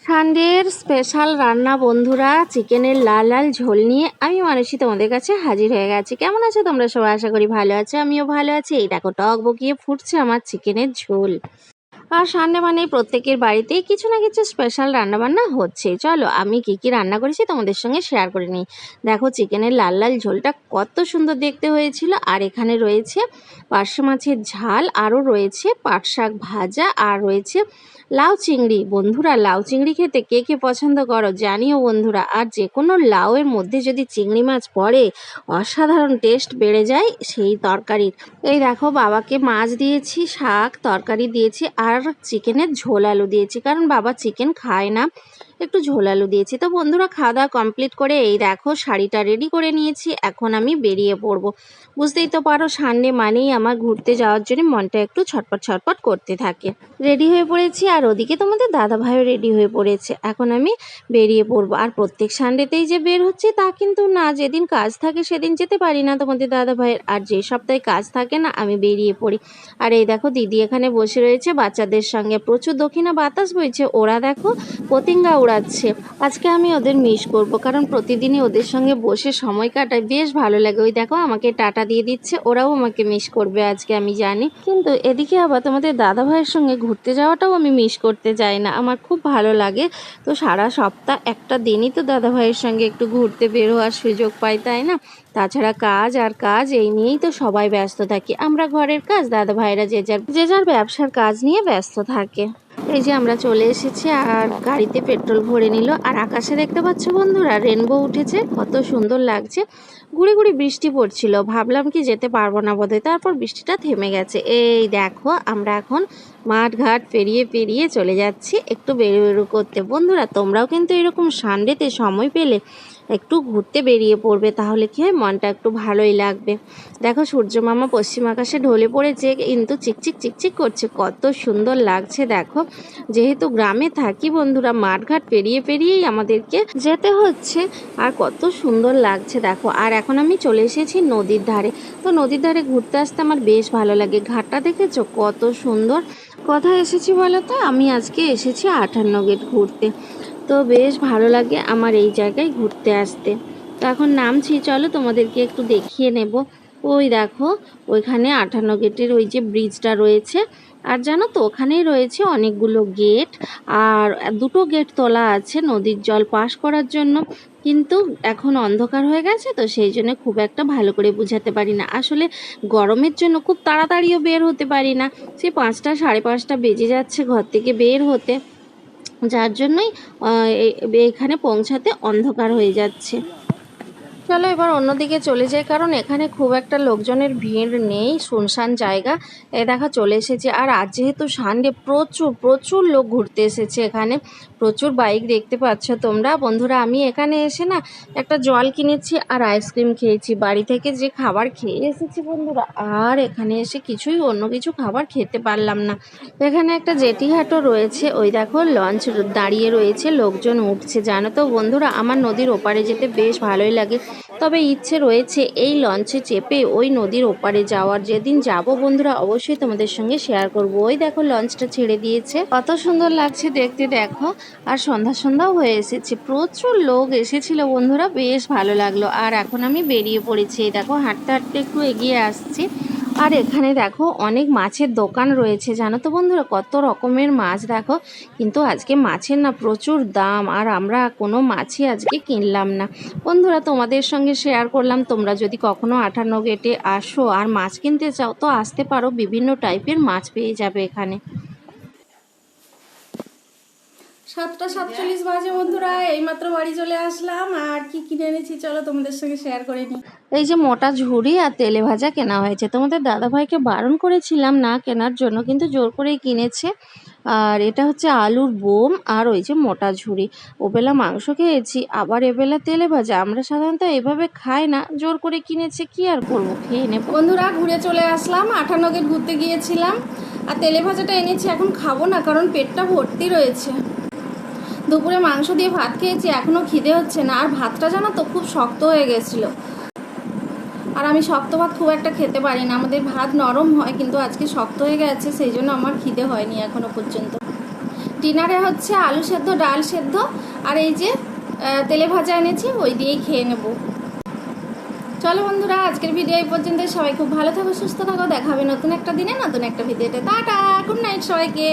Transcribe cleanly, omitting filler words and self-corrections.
সানডের special রান্না বন্ধুরা, চিকেনের লাল লাল ঝোল নিয়ে আমি মানসী তোমাদের কাছে হাজির হয়ে গেছি। কেমন আছো তোমরা সবাই? আশা করি ভালো আছো, আমিও ভালো আছি। এই দেখো টক বকিয়ে ফুটছে আমার চিকেনের ঝোল। আর সানডে মানেই প্রত্যেকের বাড়িতেই কিছু না কিছু স্পেশাল রান্নাবান্না হচ্ছে। চলো আমি কি কি রান্না করেছি তোমাদের সঙ্গে শেয়ার করে নিই। দেখো চিকেনের লাল লাল ঝোলটা কত সুন্দর দেখতে হয়েছিল। আর এখানে রয়েছে পার্শে মাছের ঝাল, আরও রয়েছে পাট শাক ভাজা, আর রয়েছে লাউ চিংড়ি। বন্ধুরা লাউ চিংড়ি খেতে কে কে পছন্দ করো জানিও বন্ধুরা। আর যে কোনো লাউয়ের মধ্যে যদি চিংড়ি মাছ পড়ে অসাধারণ টেস্ট বেড়ে যায় সেই তরকারির। এই দেখো বাবাকে মাছ দিয়েছি, শাক তরকারি দিয়েছি, আর চিকেনের ঝোল আলু দিয়েছি, কারণ বাবা চিকেন খায় না, একটু ঝোল আলু দিয়েছি। তো বন্ধুরা খাওয়া দাওয়া কমপ্লিট করে এই দেখো শাড়িটা রেডি করে নিয়েছি, এখন আমি বেরিয়ে পড়বো। বুঝতেই তো পারো সানডে মানেই আমার ঘুরতে যাওয়ার জন্য মনটা একটু ছটপট ছটপট করতে থাকে। রেডি হয়ে পড়েছি, আর ওদিকে তোমাদের দাদাভাইও রেডি হয়ে পড়েছে। এখন আমি বেরিয়ে পড়বো। আর প্রত্যেক সানডেতেই যে বের হচ্ছে তা কিন্তু না, যেদিন কাজ থাকে সেদিন যেতে পারি না তোমাদের দাদাভাইয়ের, আর যে সপ্তাহে কাজ থাকে না আমি বেরিয়ে পড়ি। আর এই দেখো দিদি এখানে বসে রয়েছে বাচ্চাদের সঙ্গে, প্রচুর দক্ষিণা বাতাস বইছে, ওরা দেখো পতিঙ্গা উড়াচ্ছে। আজকে আমি ওদের মিস করব, কারণ প্রতিদিনই ওদের সঙ্গে বসে সময় কাটায়, বেশ ভালো লাগে। ওই দেখো আমাকে টাটা দিয়ে দিচ্ছে, ওরাও আমাকে মিস করবে আজকে আমি জানি। কিন্তু এদিকে আবার তোমাদের দাদা ভাইয়ের সঙ্গে ঘুরতে যাওয়াটাও আমি মিস করতে চাই না, আমার খুব ভালো লাগে। তো সারা সপ্তাহ একটা দিনই তো দাদা ভাইয়ের সঙ্গে একটু ঘুরতে বের হওয়ার সুযোগ পাই, তাই না? তাছাড়া কাজ আর কাজ, এই নিয়েই তো সবাই ব্যস্ত থাকি। আমরা ঘরের কাজ, দাদা ভাইরা যে যার ব্যবসার কাজ নিয়ে ব্যস্ত থাকে। এই যে আমরা চলে এসেছি, আর গাড়িতে পেট্রোল ভরে নিল। আর আকাশে দেখতে পাচ্ছ বন্ধুরা রেনবো উঠেছে, কত সুন্দর লাগছে। গুড়ি গুড়ি বৃষ্টি পড়ছিল, ভাবলাম কি যেতে পারবো না বোধহয়, তারপর বৃষ্টিটা থেমে গেছে। এই দেখো আমরা এখন মাঠ ঘাট পেরিয়ে পেরিয়ে চলে যাচ্ছি একটু বেরু করতে। বন্ধুরা তোমরাও কিন্তু এরকম সানডেতে সময় পেলে একটু ঘুরতে বেরিয়ে পড়বে, তাহলে কি হয় মনটা একটু ভালোই লাগবে। দেখো সূর্য মামা পশ্চিম আকাশে ঢলে পড়েছে, কিন্তু চিকচিক চিকচিক করছে, কত সুন্দর লাগছে। দেখো যেহেতু গ্রামে থাকি বন্ধুরা, মাঠঘাট পেরিয়ে পেরিয়েই আমাদেরকে যেতে হচ্ছে, আর কত সুন্দর লাগছে দেখো। আর এখন আমি চলে এসেছি নদীর ধারে। তো নদীর ধারে ঘুরতে আসতে আমার বেশ ভালো লাগে। ঘাটটা দেখেছো কত সুন্দর। কোথায় এসেছি বলো তো? আমি আজকে এসেছি 58 গেট ঘুরতে। তো বেশ ভালো লাগে আমার এই জায়গায় ঘুরতে আসতে। তো এখন নামছি, চলো তোমাদেরকে একটু দেখিয়ে নেব। ওই দেখো ওইখানে 58 গেটের ওই যে ব্রিজটা রয়েছে, আর জানো তো ওখানেই রয়েছে অনেকগুলো গেট, আর দুটো গেট তোলা আছে নদীর জল পাস করার জন্য। কিন্তু এখন অন্ধকার হয়ে গেছে, তো সেই জন্য খুব একটা ভালো করে বুঝাতে পারি না। আসলে গরমের জন্য খুব তাড়াতাড়িও বের হতে পারি না, সেই 5টা 5:30 বেজে যাচ্ছে ঘর থেকে বের হতে, যার জন্যই এখানে পৌঁছাতে অন্ধকার হয়ে যাচ্ছে। চলো এবার অন্যদিকে চলে যাই, কারণ এখানে খুব একটা লোকজনের ভিড় নেই, শুনশান জায়গা। দেখা চলে এসেছে। আর আজ যেহেতু সানডে প্রচুর প্রচুর লোক ঘুরতে এসেছে, এখানে প্রচুর বাইক দেখতে পাচ্ছ তোমরা। বন্ধুরা আমি এখানে এসে না একটা জল কিনেছি আর আইসক্রিম খেয়েছি, বাড়ি থেকে যে খাবার খেয়ে এসেছি বন্ধুরা, আর এখানে এসে কিছুই অন্য কিছু খাবার খেতে পারলাম না। এখানে একটা জেটিঘাটও রয়েছে, ওই দেখো লঞ্চ দাঁড়িয়ে রয়েছে, লোকজন উঠছে। জানো তো বন্ধুরা আমার নদীর ওপারে যেতে বেশ ভালোই লাগে, তবে ইচ্ছে রয়েছে এই লঞ্চে চেপে ওই নদীর ওপারে যাওয়ার। যেদিন যাব বন্ধুরা অবশ্যই তোমাদের সঙ্গে শেয়ার করব। ওই দেখো লঞ্চটা ছেড়ে দিয়েছে, কত সুন্দর লাগছে দেখতে দেখো। আর সন্ধ্যা সন্ধ্যাও হয়ে এসেছে, প্রচুর লোক এসেছিল বন্ধুরা, বেশ ভালো লাগলো। আর এখন আমি বেরিয়ে পড়েছি, দেখো হাঁটতে হাঁটতে একটু এগিয়ে আসছি। আর এখানে দেখো অনেক মাছের দোকান রয়েছে, জানো তো বন্ধুরা কত রকমের মাছ দেখো। কিন্তু আজকে মাছের না প্রচুর দাম, আর আমরা কোনো মাছই আজকে কিনলাম না বন্ধুরা, তোমাদের সঙ্গে শেয়ার করলাম। তোমরা যদি কখনো 58 গেটে আসো আর মাছ কিনতে চাও তো আসতে পারো, বিভিন্ন টাইপের মাছ পেয়ে যাবে এখানে। 7:47 বাজে বন্ধুরা, এইমাত্র বাড়ি চলে আসলাম। আর কি কিনে এনেছি চলো তোমাদের সঙ্গে শেয়ার করে নিই। এই যে মোটা ঝুড়ি আর তেলে ভাজা কেনা হয়েছে, তোমাদের দাদাভাইকে বারণ করেছিলাম না কেনার জন্য, কিন্তু জোর করেই কিনেছে। আর এটা হচ্ছে আলুর বোম, আর ওই যে মোটা ঝুড়ি। ওবেলা মাংস খেয়েছি, আবার এবেলা তেলে ভাজা। আমরা সাধারণত এভাবে খাই না, জোর করে কিনেছে, কি আর করবো, খেয়ে নেব। বন্ধুরা ঘুরে চলে আসলাম, 58 গেট ঘুরতে গিয়েছিলাম। আর তেলে ভাজাটা এনেছি, এখন খাবো না কারণ পেটটা ভর্তি রয়েছে। দুপুরে মাংস দিয়ে ভাত খেয়েছি, এখনও খিদে হচ্ছে না। আর ভাতটা জানো তো খুব শক্ত হয়ে গেছিলো, আর আমি শক্ত ভাত খুব একটা খেতে পারি না। আমাদের ভাত নরম হয়, কিন্তু আজকে শক্ত হয়ে গেছে, সেই জন্য আমার খিদে হয়নি এখনো পর্যন্ত। ডিনারে হচ্ছে আলু সেদ্ধ, ডাল সেদ্ধ, আর এই যে তেলে ভাজা এনেছি, ওই দিয়েই খেয়ে নেব। চলো বন্ধুরা, আজকের ভিডিও এই পর্যন্ত। সবাই খুব ভালো থাকো, সুস্থ থাকো, দেখা হবে নতুন একটা দিনে নতুন একটা ভিডিওতে। টাটা, গুড নাইট সবাইকে।